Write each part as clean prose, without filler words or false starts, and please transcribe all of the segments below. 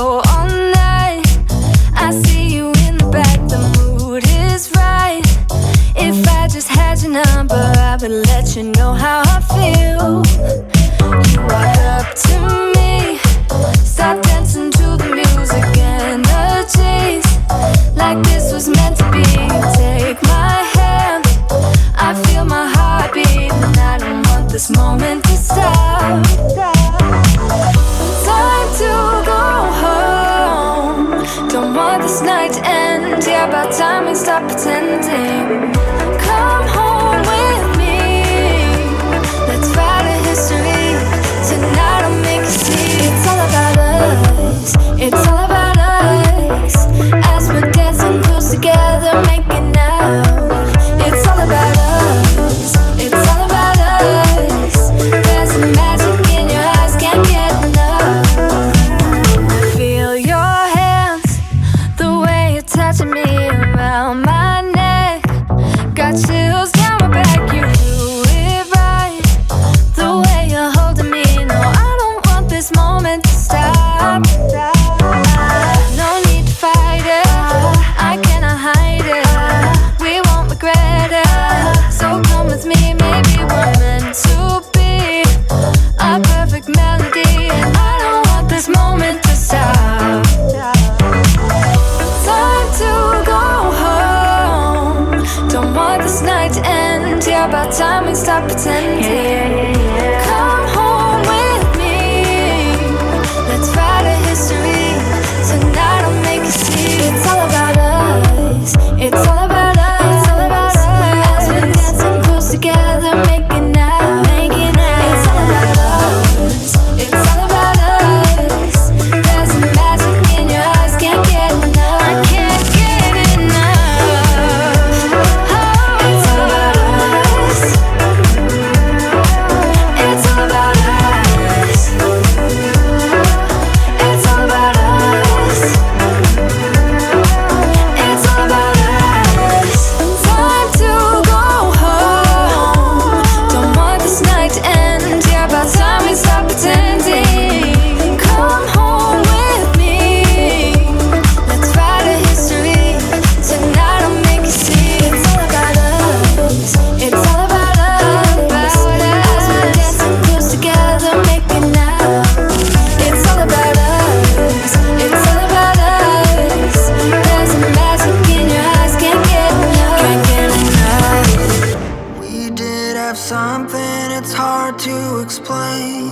go all night. I see you in the back, the mood is right. If I just had your number, I would let you know how I feel. You walk up to me, start dancing to the music, energies like this was meant to be. Take my hand, I feel my heart beat, and I don't want this moment to stop. Time to go home, don't want this night to end. Yeah, about time we stop pretending. Come home with me, let's write a history. Tonight I'll make you see. It's all about us, it's all about us. As we're dancing close together, making out. It's all about us, it's all about us. There's a magic in your eyes, can't get enough. I feel your hands, the way you're touching me around my neck. Got chills down my back, you do it right. The way you're holding me, no, I don't want this moment to stop. No need to fight it, I cannot hide it. We won't regret it, so come with me. Maybe we're meant to be a perfect melody, and I don't want this moment to stop. Time to go home, don't want this night to end. Yeah, about time we stop pretending. Come home with me, let's write a history. Tonight I'll make you see. It's all about us, it's all about us. It's all about us. As we're dancing close together, making out, making out. It's all about us, it's all about us. There's a magic in your eyes, can't get enough. I can't get enough. Oh, it's all about us, it's all about us. It's all about us, it's all about us. Time to go home, don't want this night to end. Yeah, about time we stop pretending. Come home with me, let's write a history. Tonight I'll make you see. It's all about us, it's all about us. As we're dancing close together, making out. It's all about us, it's all about us. There's a magic in your eyes, can't get enough, can't get enough. We did have something, it's hard to explain.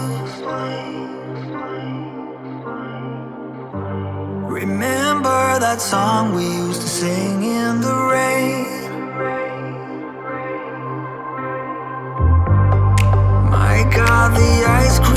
Remember that song we used to sing in the rain? My God, the ice cream